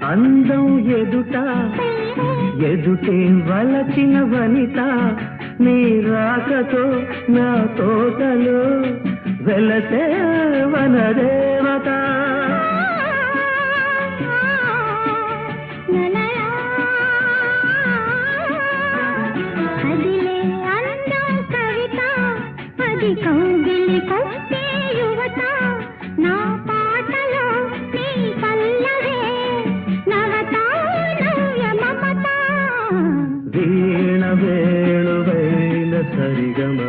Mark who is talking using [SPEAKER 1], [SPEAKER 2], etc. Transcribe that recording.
[SPEAKER 1] అందం ఎదుట ఎదుటే వలచిన వనిత నీ రాకతో నా తోటలో వెలసే వనదేవత
[SPEAKER 2] అదిలే అందం కవిత అది కౌగిలి కొట్టే యువత నా పాటలో నీ పల్లవే నవత నవ్య మమత
[SPEAKER 1] వీణ వేణువైన సరిగమ